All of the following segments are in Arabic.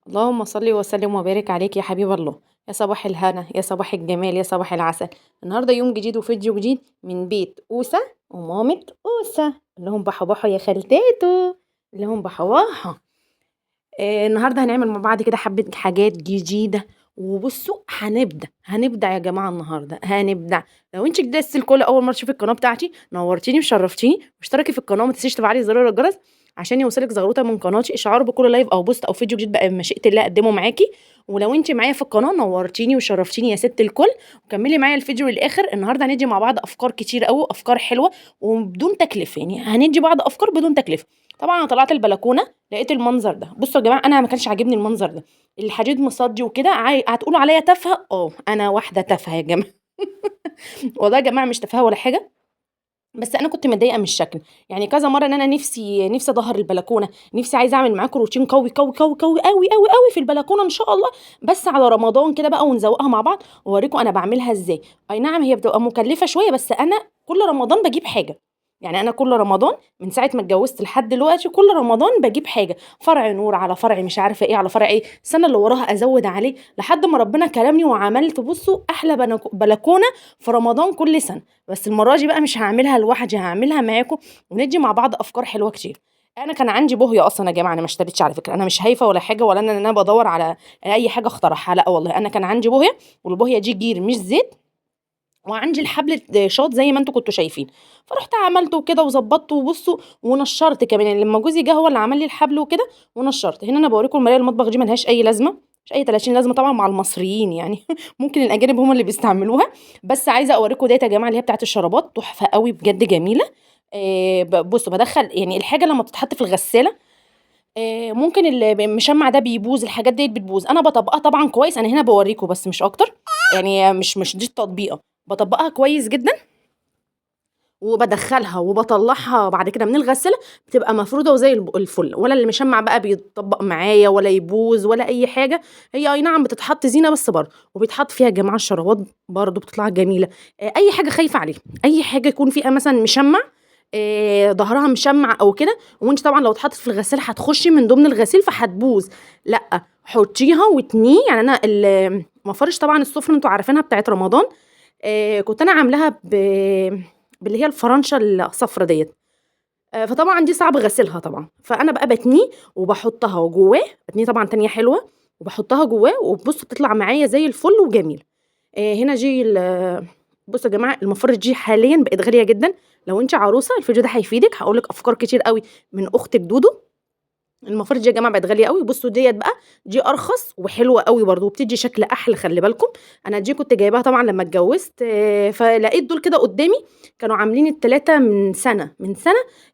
اللهم صل وسلم وبارك عليك يا حبيب الله. يا صباح الهنا، يا صباح الجمال، يا صباح العسل. النهارده يوم جديد وفيديو جديد من بيت أوسة ومامة أوسة. اللي هم بحبحوا يا خالتاتو، اللي هم بحواها. النهارده هنعمل مع بعض كده حبة حاجات جديدة. وبصوا هنبدع يا جماعة، النهارده هنبدع. لو انت جديدة الكل اول مرة تشوفي القناة بتاعتي، نورتيني وشرفتيني. واشتركي في القناة وما تنسيش تفعلي زر الجرس عشان يوصلك زغروطة من قناتي، اشعار بكل لايف او بوست او فيديو جديد بقى بمشيئة الله اقدمه معاكي. ولو انت معايا في القناة، نورتيني وشرفتيني يا ست الكل. وكملي معايا الفيديو للاخر. النهارده هندي مع بعض افكار كتير قوي، افكار حلوة وبدون تكلفة، يعني هندي بعض افكار بدون تكلفة. طبعا انا طلعت البلكونة لقيت المنظر ده. بصوا يا جماعه، انا ما كانش عاجبني المنظر ده. الحديد مصدي وكده، هتقولوا عليا تافهه. انا واحده تافهه يا جماعه. والله يا جماعه مش تافهه ولا حاجه. بس انا كنت متضايقه من الشكل. يعني كذا مره ان انا نفسي اظهر البلكونه، نفسي عايزه اعمل معاكم روتين قوي قوي قوي قوي قوي قوي قوي في البلكونه ان شاء الله. بس على رمضان كده بقى، ونزوقها مع بعض واوريكم انا بعملها ازاي. اي نعم هي بتبقى مكلفه شويه، بس انا كل رمضان بجيب حاجه. يعني انا كل رمضان من ساعه ما اتجوزت لحد دلوقتي كل رمضان بجيب حاجه، فرع نور على فرع مش عارفه ايه على فرع ايه، السنه اللي وراها ازود عليه لحد ما ربنا كرمني وعملت بصوا احلى بلكونه في رمضان كل سنه. بس المره دي بقى مش هعملها لوحدي، هعملها معاكم وندي مع بعض افكار حلوه كتير. انا كان عندي بوهيه اصلا يا جماعه، انا ما اشتريتش على فكره، انا مش هايفه ولا حاجه، ولا انا بدور على اي حاجه اخترعها، لا والله انا كان عندي بوهيه. والبوهيه دي جير مش زيت. وعندي الحبل شاط زي ما انتوا كنتوا شايفين. فرحت عملته كده وظبطته وبصوا ونشرت كمان، يعني لما جوزي جه هو اللي عمل لي الحبل وكده. ونشرت هنا. انا بوريكم المرايه المطبخ دي ملهاش اي لازمه، مش اي 30 لازمه طبعا مع المصريين يعني. ممكن الاجانب هم اللي بيستعملوها. بس عايزه اوريكم ديت يا جماعه، اللي هي بتاعت الشرابات، تحفه قوي بجد جميله. بصوا بدخل يعني الحاجه لما بتتحط في الغساله. ممكن المشمع ده بيبوظ، الحاجات ديت بتبوظ، انا بطبقها طبعا كويس، انا هنا بوريكم بس مش اكتر. يعني مش دي التطبيقه. بطبقها كويس جدا. وبدخلها وبطلعها بعد كده من الغسالة. بتبقى مفرودة وزي الفل، ولا اللي مشمع بقى بيتطبق معايا ولا يبوظ ولا أي حاجة. هي أي نعم بتتحط زينة بس برضه، وبيتحط فيها يا جماعة الشرابات برضه بتطلع جميلة. أي حاجة خايفة عليها، أي حاجة يكون فيها مثلا مشمع، ظهرها مشمع أو كده، وأنت طبعا لو اتحطت في الغسالة هتخشي من ضمن الغسيل فهتبوظ. لأ حطيها وتنيه. يعني أنا مفارش طبعا السفرة انتوا عارفينها بتاعت رمضان. كنت أنا عاملاها باللي هي الفرنشة الصفرا ديّة. فطبعًا دي صعب غسيلها طبعًا، فأنا بقى باتنيه وباحطها جواه. باتنيه طبعًا تانية حلوة، وباحطها جواه وبُصّوا بتطلع معايا زي الفل وجميلة. هنا جه بُصّوا يا جماعة، المفارش دي حاليًا بقت غالية جدًا. لو أنتِ عروسة الفيديو ده هيفيدِك، هاقول لِك أفكار كتير أوي من أختِك دودو. المفارش دي يا جماعة بقت غالية أوي. بُصّوا ديّة بقى، دي أرخص وحلوة أوي برضه وبتدّي شكل أحلى خلّي بالكم. أنا دي كنت جايباها طبعًا لمّا اتجوّزت، فلقيت دول كده قدّامي. كانوا عاملين ال3 من سَنة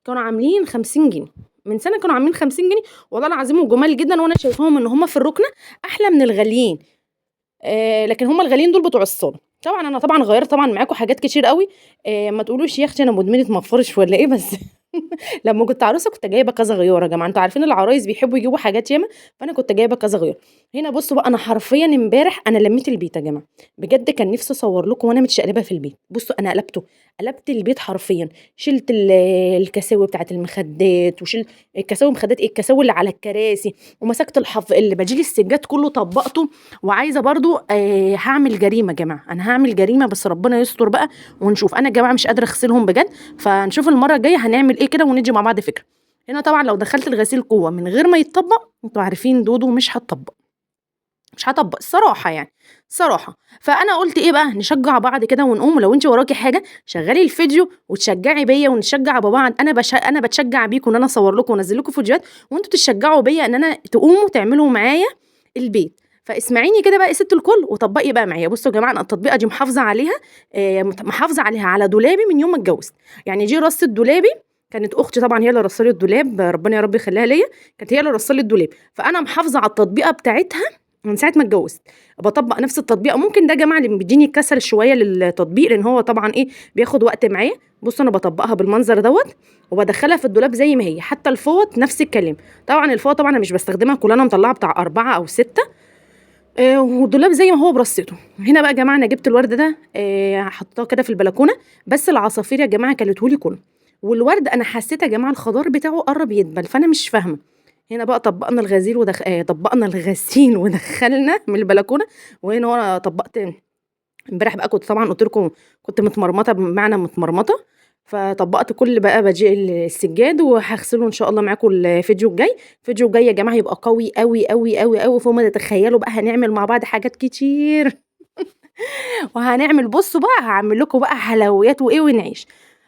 كانوا عاملين 50 جنيه. من سَنة كانوا عاملين 50 جنيه. والله العظيم وجُمال جدًا، وأنا شايفاهم إن هُم في الرُكنة أحلى من الغاليين. لكن هُم الغاليين دول بتوع الصالة. طبعًا أنا طبعًا غيّرت طبعًا معاكم حاجات كتير أوي. ما تقولوش يا أختي أنا مدمنة مفارش والّا إيه بس. لمّا كنت عروسة كنت جايبة كذا غيارة يا جماعة، أنتم عارفين العرايس بيحبّوا يجيبوا حاجات ياما. فأنا كنت جايبة كذا غيار. هنا بُصّوا بقى، أنا حرفيًا امبارح أنا لمّيت البيت يا جماعة. بجد كان نِفْسي أصوّر لكم وأنا متشقلبة في البيت. بُصّوا أنا قلبته، قلبت البيت حرفيًا. شِلت الكساوي بتاعة المخدات، الكساوي مخدات إيه، الكساوي اللي على الكراسي. ومسكت البديل السجاد كلّه طبّقته. وعايزة برضه هاعمل جريمة يا جماعة، أنا هاعمل جريمة بس ربنا يستر بقى ونشوف. أنا يا جماعة مش قادرة أغسلهم بجد. فنشوف المرة الجاية هنعمل إيه كده وندّي مع بعض فكرة. هنا طبعًا لو دخّلت الغسيل جوّه من غير ما يتطبّق، أنتم عارفين دودو مش هاطبّق الصراحة يعني، الصراحة. فأنا قُلت إيه بقى، نشجّع بعض كده ونقوم. ولو أنتِ وراكِ حاجة شغّلي الفيديو وتشجّعي بيّا ونشجّع ببعض. أنا باتشجّع بيكم إن أنا أصوّر لكم وأنزّل لكم فيديوهات، وأنتم تشجّعوا بيّا إن أنا تقوموا تعملوا معايا البيت. فاسمعيني كده بقى يا سِت الكل وطبّقي بقى معايا. بُصّوا يا جماعة، أنا التطبيقة دي محافظة عليها. محافظة عليها على دولابي من يوم ما اتجوّزت. يعني دي رصّة دولابي. كانت أختي طبعًا هي اللي رصّة لي الدولاب، ربنا يا رب يخلّيها ليّا. كانت هي اللي رصّة لي الدولاب. فأنا محافظة على التطبيقة بتاعتها من ساعة ما اتجوزت. باطبّق نفس التطبيقة. ممكن ده يا جماعة اللي بيدّيني كسل شوية للتطبيق، لإن هو طبعًا إيه، بياخد وقت معايا. بُصّوا أنا باطبّقها بالمنظر دوّة. وبادخّلها في الدولاب زي ما هي، حتى الفوط نفس الكلام. طبعًا الفوط طبعًا أنا مش باستخدمها كلّها، أنا مطلّعة بتاع 4 أو 6. والدولاب زي ما هو برصّته. هنا بقى يا جماعة أنا جِبت الورد ده، حطّاه كده في البلكونة. بس العصافير يا جماعة كلته لي كلّه. والورد أنا حسّيت يا جماعة الخضار بتاعه قرّب يدبل، فأنا مش فاهمة. هنا بقى طبقنا الغسيل طبقنا الغسيل ودخلنا من البلكونه. وهنا هو طبقت امبارح بقى، كنت طبعا قلت لكم كنت متمرمطه، بمعنى متمرمطه. فطبقت كل بقى بجي السجاد، وهغسله ان شاء الله معاكم الفيديو الجاي. الفيديو الجاي يا جماعه هيبقى قوي قوي قوي قوي قوي فوق ما تتخيلوا. بقى هنعمل مع بعض حاجات كتير وهنعمل، بصوا بقى هعمل لكم بقى حلويات وايه ونعيش.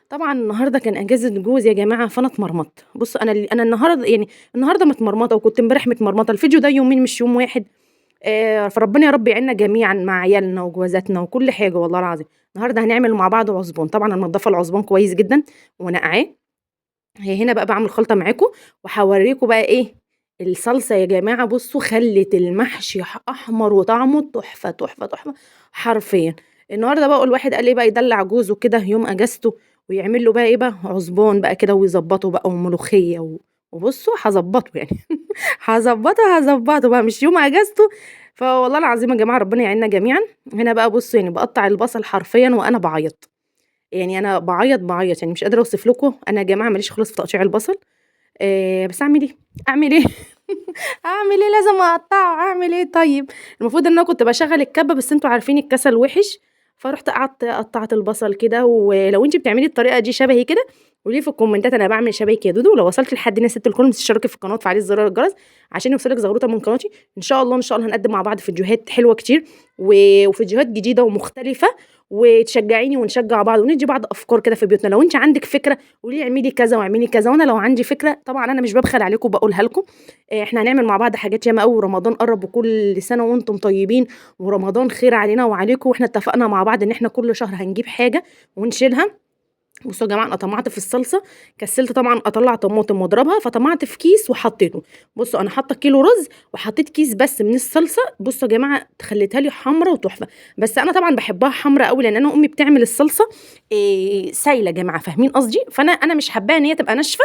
طبعا النهارده كان اجازه جوز يا جماعه، فانا اتمرمطت. بص انا النهارده يعني النهارده متمرمطه، وكنت امبارح متمرمطه. الفيديو ده يومين مش يوم واحد. فربنا يا رب يعيننا جميعا مع عيالنا وجوازاتنا وكل حاجه والله العظيم. النهارده هنعمل مع بعض عزبون. طبعا انا منضفه العزبون كويس جدا ونقعاه. هي هنا بقى بعمل خلطه معاكم، وهوريكم بقى ايه الصلصه يا جماعه. بصوا خلت المحشي احمر وطعمه تحفه تحفه تحفه حرفيا. النهارده بقى الواحد قال ايه بقى يدلع جوزه كده يوم اجازته، ويعمل له بقى ايه بقى عزبون بقى كده، ويظبطه بقى وملوخيه وبصوا هظبطه يعني هظبطه بقى مش يوم اجازته. فوالله العظيم يا جماعه ربنا يعيننا جميعا. هنا بقى بصوا يعني بقطع البصل حرفيا وانا بعيط. يعني انا بعيط يعني مش قادره اوصف لكم. انا يا جماعه ماليش خالص في تقطيع البصل. بس اعمل ايه، اعمل ايه اعمل ايه، لازم اقطعه، اعمل ايه طيب. المفروض ان انا كنت بشغل الكبه، بس انتوا عارفين الكسل وحش. فرحت قعدت قطعت البصل كده. ولو انت بتعملي الطريقه دي شبهي كده قولي في الكومنتات انا بعمل شبهك يا دودو. ولو وصلت لحد هنا ست الكل تشتركي في القناه وتفعلي زر الجرس عشان يوصلك زغروطه من قناتي. ان شاء الله ان شاء الله هنقدم مع بعض فيديوهات حلوه كتير وفيديوهات جديده ومختلفه، وتشجعيني ونشجع بعض وندي بعض افكار كده في بيوتنا. لو انت عندك فكره قولي اعملي كذا واعملي كذا، وانا لو عندي فكره طبعا انا مش ببخل عليكم بقولها لكم. احنا هنعمل مع بعض حاجات ياما قوي. رمضان قرب وكل سنه وانتم طيبين، ورمضان خير علينا وعليكم. واحنا اتفقنا مع بعض ان احنا كل شهر هنجيب حاجه ونشيلها. بصوا يا جماعه انا طمعت في الصلصه. كسلت طبعا اطلع طماطم واضربها، فطمعت في كيس وحطيته. بصوا انا حاطه كيلو رز وحطيت كيس بس من الصلصه. بصوا يا جماعه خليتها لي حمرا وتحفه. بس انا طبعا بحبها حمرا قوي لان انا امي بتعمل الصلصه سايله يا جماعه، فاهمين قصدي. فانا مش حباها ان هي تبقى ناشفه.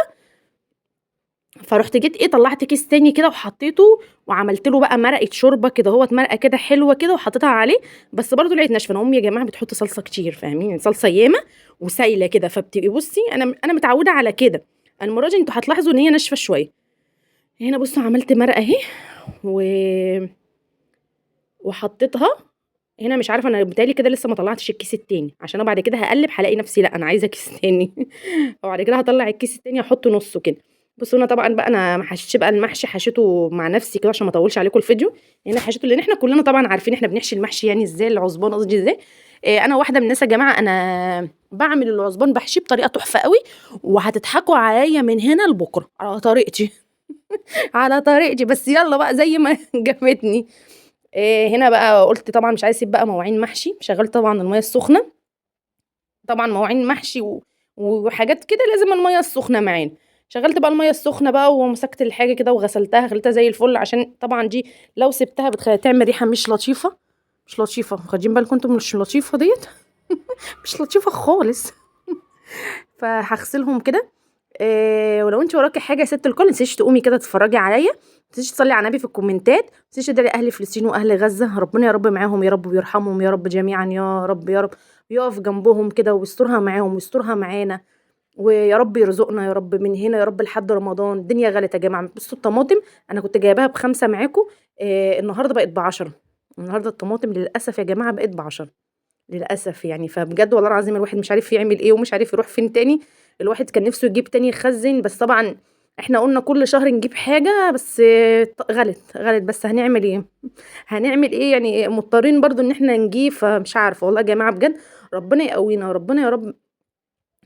فرحت جيت ايه طلعت كيس تاني كده وحطيته، وعملت له بقى مرقه شوربه كده، هو مرقه كده حلوه كده وحطيتها عليه. بس برضو لقيت ناشفه. انا امي يا جماعه بتحط صلصه كتير، فاهمين يعني صلصه ياما وسايله كده. فبتبقي بصي انا متعوده على كده. المره دي انتوا هتلاحظوا ان هي ناشفه شويه. هنا بصوا عملت مرقه اهي و... وحطيتها هنا. مش عارفه انا بتهيألي كده لسه ما طلعتش الكيس التاني، عشان انا بعد كده هقلب هلاقي نفسي لا انا عايزه كيس تاني وبعد كده هطلع الكيس التاني احط نصه كده. بصوا انا طبعا بقى انا ما حشيتش بقى المحشي، حشيته مع نفسي كده عشان ما اطولش عليكم الفيديو. هنا حشيته لان احنا كلنا طبعا عارفين احنا بنحشي المحشي يعني ازاي، العصبان قصدي ازاي. انا واحده من الناس يا جماعه انا بعمل العصبان بحشيه بطريقه تحفه قوي. وهتضحكوا عليا من هنا لبكره على طريقتي على طريقتي، بس يلا بقى زي ما جابتني. هنا بقى قلت طبعا مش عايزه اسيب بقى مواعين محشي. شغلت طبعا الميه السخنه. طبعا مواعين محشي وحاجات كده لازم الميه السخنه معانا. شغلت بقى الميه السخنه بقى ومسكت الحاجه كده وغسلتها، خليتها زي الفل. عشان طبعا دي لو سبتها تعمل ريحه مش لطيفه. مش لطيفه، واخدين بالكم انتم مش لطيفه ديت مش لطيفه خالص فهغسلهم كده. ولو انت وراكي حاجه يا ست الكل متنسيش تقومي كده تتفرجي عليا. متنسيش تصلي على النبي في الكومنتات. متنسيش تدعي اهل فلسطين واهل غزه، ربنا يا رب معاهم يا رب ويرحمهم يا رب جميعا يا رب يا رب. يقف جنبهم كده ويسترها معاهم ويسترها معانا. ويا رب يرزقنا يا رب من هنا يا رب لحد رمضان. الدنيا غلت يا جماعه. بصوا الطماطم انا كنت جايباها ب5 معاكم. النهارده بقت ب10. النهارده الطماطم للاسف يا جماعه بقت ب10 للأسف يعني. فبجد والله العظيم الواحد مش عارف يعمل ايه ومش عارف يروح فين تاني. الواحد كان نفسه يجيب تاني يخزن، بس طبعا احنا قلنا كل شهر نجيب حاجة. بس غلط بس هنعمل ايه هنعمل ايه يعني مضطرين برضو ان احنا نجيب. فمش عارفة والله يا جماعة بجد. ربنا يقوينا ربنا يا رب.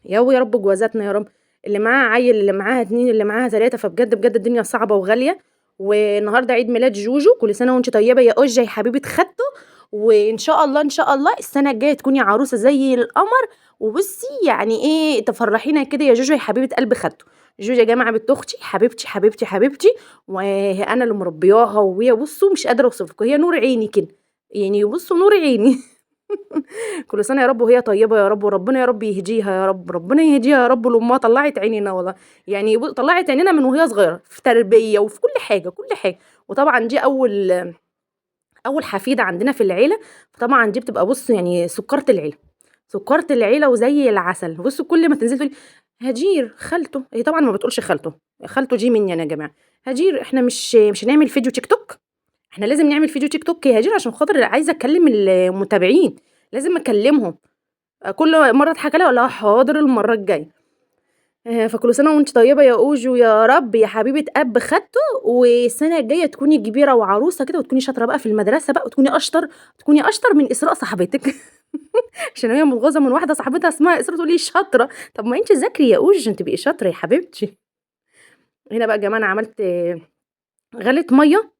يا رب جوازاتنا يا رب. اللي معاها عيل اللي معاها 2 اللي معاها 3. فبجد بجد الدنيا صعبة وغالية. والنهارده عيد ميلاد جوجو. كل سنة وانت طيبة يا أوجة يا حبيبة خالته. وان شاء الله ان شاء الله السنة الجاية تكوني عروسة زي القمر. وبصي يعني ايه تفرحينا كده يا جوجو يا حبيبة قلب خالته. جوجو يا جماعة بنت اختي حبيبتي حبيبتي حبيبتي. وانا اللي مربياها. وهي بصوا مش قادرة اوصفكم هي نور عيني كده. يعني بصوا نور عيني كل سنة يا رب وهي طيبة يا رب. وربنا يا رب يهديها يا رب. ربنا يهديها يا رب. لأمها طلعت عينينا والله. يعني طلعت عينينا من وهي صغيرة في تربية وفي كل حاجة كل حاجة. وطبعا دي أول حفيدة عندنا في العيلة. فطبعا دي بتبقى بص يعني سكرة العيلة. سكرة العيلة وزي العسل. بصوا كل ما تنزل تقولي هجير خالته. هي طبعا ما بتقولش خالته. خالته جي مني انا يا جماعه. هجير احنا مش هنعمل فيديو تيك توك، احنا لازم نعمل فيديو تيك توك يا هجير عشان خاطر عايزه اكلم المتابعين، لازم اكلمهم. كل مره اضحك عليها اقول لها حاضر المره الجايه. فكل سنه وانت طيبه يا اوجو، يا رب يا حبيبه اب خدته، والسنه الجايه تكوني كبيره وعروسه كده، وتكوني شاطره بقى في المدرسه بقى، وتكوني اشطر، تكوني اشطر من اسراء صاحبتك. عشان هي متغاظه من واحده صاحبتها اسمها اسراء تقول لي شاطره. طب ما انت ذاكري يا اوجو عشان تبقي شاطره يا حبيبتي. هنا بقى يا جماعه انا عملت غليت ميه.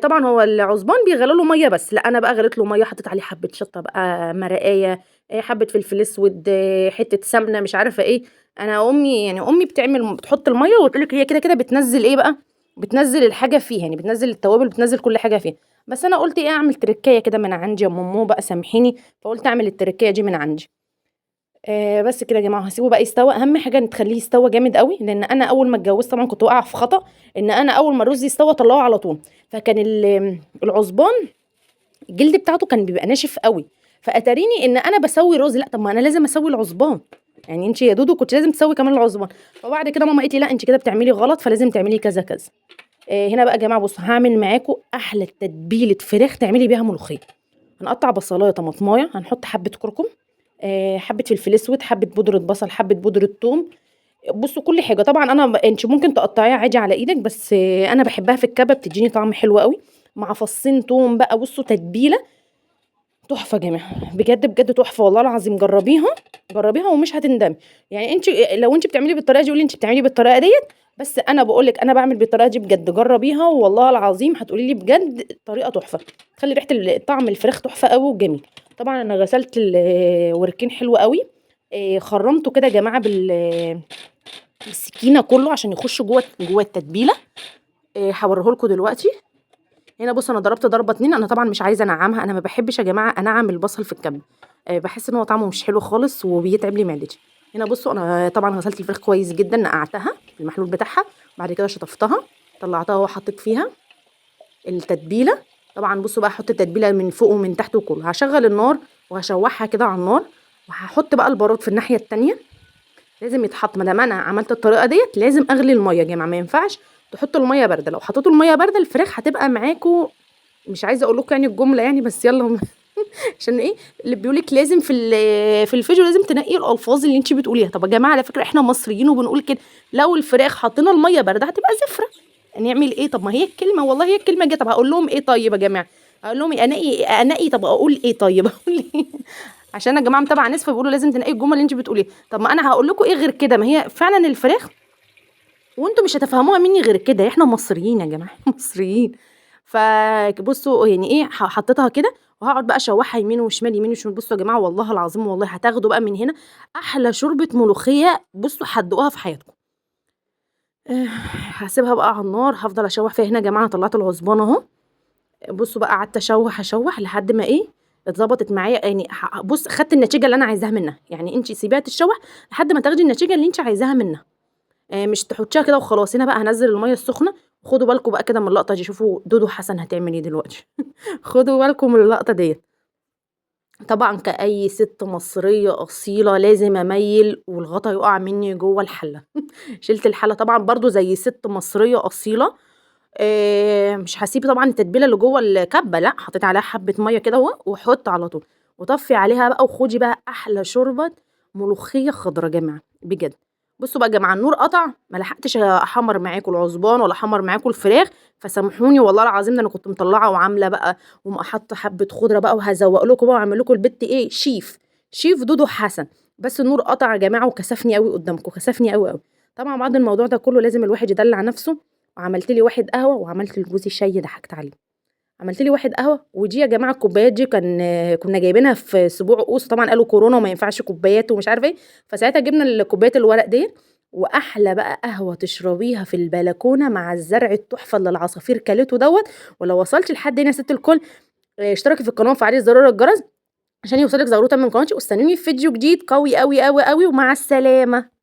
طبعا هو العزبان بيغلوا له ميه بس، لا انا بقى غليت له ميه، حطيت عليه حبه شطه بقى، مرقايه، حبه فلفل اسود، حته سمنه، مش عارفه ايه. انا امي يعني امي بتحط الميه وتقول لك هي كده كده بتنزل ايه بقى، بتنزل الحاجه فيها، يعني بتنزل التوابل، بتنزل كل حاجه فيها. بس انا قلت ايه، اعمل تركايه كده من عندي يا ماما بقى سامحيني، فقلت اعمل التركايه دي من عندي. بس كده يا جماعه، هسيبه بقى يستوى. اهم حاجه ان تخليه يستوى جامد قوي، لان انا اول ما اتجوزت طبعا كنت واقعه في خطا، ان انا اول ما الرز يستوى طلعه على طول. فكان العصبان الجلد بتاعته كان بيبقى ناشف قوي، فاتاريني ان انا بسوي رز، لا طب ما انا لازم اسوي العصبان، يعني انت يا دودو كنت لازم تسوي كمان العصبان. فبعد كده ماما قالت لي لا انت كده بتعملي غلط، فلازم تعملي كذا كذا. هنا بقى يا جماعه بصوا، هعمل معاكم احلى تتبيله فراخ تعملي بيها ملوخيه. هنقطع بصلايه طماطمايه، هنحط حبه كركم، حبه فلفل اسود، حبه بودره بصل، حبه بودره ثوم. بصوا كل حاجه طبعا انت ممكن تقطعيها عادي على ايدك، بس انا بحبها في الكبه بتديني طعم حلو قوي، مع فصين توم بقى. بصوا تتبيله تحفه يا جماعه، بجد بجد تحفه والله العظيم. جربيها جربيها ومش هتندمي. يعني انت لو انت بتعملي بالطريقه دي قولي انت بتعملي بالطريقه ديت، بس انا بقول لك انا بعمل بالطريقه دي بجد. جربيها والله العظيم هتقولي لي بجد طريقه تحفه، تخلي ريحه طعم الفراخ تحفه قوي وجميل. طبعا انا غسلت الوركين حلو قوي، خرمته كده يا جماعه بالسكينه كله عشان يخش جوه التتبيله. هوريه لكم دلوقتي. هنا بص انا ضربت ضربه اتنين، انا طبعا مش عايزه انعمها، انا ما بحبش يا جماعه انعم البصل في الكبه، بحس ان هو طعمه مش حلو خالص وبيتعب لي معدتي. هنا بصوا انا طبعا غسلت الفراخ كويس جدا، نقعتها في المحلول بتاعها، بعد كده شطفتها، طلعتها وحطيت فيها التتبيله. طبعا بصوا بقى احط التتبيله من فوق ومن تحت وكله. هشغل النار وهشوحها كده على النار، وهحط بقى البارود في الناحيه التانيه. لازم يتحط، ما دام انا عملت الطريقه ديت لازم اغلي الميه يا جماعه، ما ينفعش تحطوا الميه بارده. لو حطيتوا الميه بارده الفراخ هتبقى معاكوا، مش عايزه اقول لكم يعني الجمله يعني، بس يلا. عشان ايه اللي بيقولك لازم في الفيديو لازم تنقي الالفاظ اللي انت بتقوليها. طب يا جماعه على فكره احنا مصريين وبنقول كده، لو الفراخ حطينا الميه بارده هتبقى زفره، نعمل ايه؟ طب ما هي الكلمه والله هي الكلمه جت. طب هقول لهم ايه طيب يا جماعه؟ اقول لهم إيه؟ انقي طب اقول ايه طيب؟ اقول ايه؟ عشان يا جماعه متابعه ناس فبيقولوا لازم تنقي الجمل اللي انت بتقوليها. طب ما انا هقول لكم ايه غير كده؟ ما هي فعلا الفراخ وانتم مش هتفهموها مني غير كده، احنا مصريين يا جماعه. مصريين. فبصوا يعني ايه، حطيتها كده وهقعد بقى اشوحها يمين وشمال يمين وشمال. بصوا يا جماعه والله العظيم والله هتاخدوا بقى من هنا احلى شوربه ملوخيه، بصوا هتدوقوها في حياتكم. هسيبها بقى على النار، هفضل اشوح فيها. هنا يا جماعه طلعت العصبان اهو. بصوا بقى قعدت اشوح لحد ما ايه، اتظبطت معايا يعني. بص خدت النتيجه اللي انا عايزاها منها، يعني انت سيبيها تتشوح لحد ما تاخدي النتيجه اللي انت عايزاها منها، مش تحطيها كده وخلاص. هنا بقى هنزل الميه السخنه. خدوا بالكم بقى كده من اللقطه دي، شوفوا دودو حسن هتعمل ايه دلوقتي. خدوا بالكم من اللقطه ديت. طبعا كأي ست مصريه اصيله لازم اميل والغطا يقع مني جوه الحله. شلت الحله طبعا برضو زي ست مصريه اصيله. مش هاسيب طبعا التتبيله اللي جوه الكبه، لا حطيت عليها حبه ميه كده اهو، وحط على طول وطفي عليها بقى، وخدي بقى احلى شوربه ملوخيه خضرا يا جماعه بجد. بصوا بقى يا جماعه النور قطع، ما لحقتش احمر معاكم العصبان ولا احمر معاكم الفراخ، فسامحوني والله العظيم. ده انا كنت مطلعه وعامله بقى حاطه حبه خضره بقى، وهزوق لكم بقى واعمل لكم البت ايه، شيف دودو حسن. بس النور قطع يا جماعه وكسفني قوي قدامكم، كسفني قوي قوي. طبعا بعد الموضوع ده كله لازم الواحد يدلع نفسه، وعملت لي واحد قهوه، وعملت لجوزي شاي ضحكت عليه. عملت لي واحد قهوه، ودي يا جماعه الكوبايات دي كنا جايبينها في اسبوع قوس، طبعا قالوا كورونا وما ينفعش كوبايات ومش عارفه ايه، فساعتها جبنا الكوبايات الورق دي. واحلى بقى قهوه تشربيها في البلكونه مع الزرع التحفه اللي العصافير كلته دوت. ولو وصلت لحد هنا يا ست الكل، اشتركي في القناه وفعلي زرار الجرس عشان يوصلك زغروطه من قناتي، واستنوني في فيديو جديد قوي قوي قوي قوي، ومع السلامه.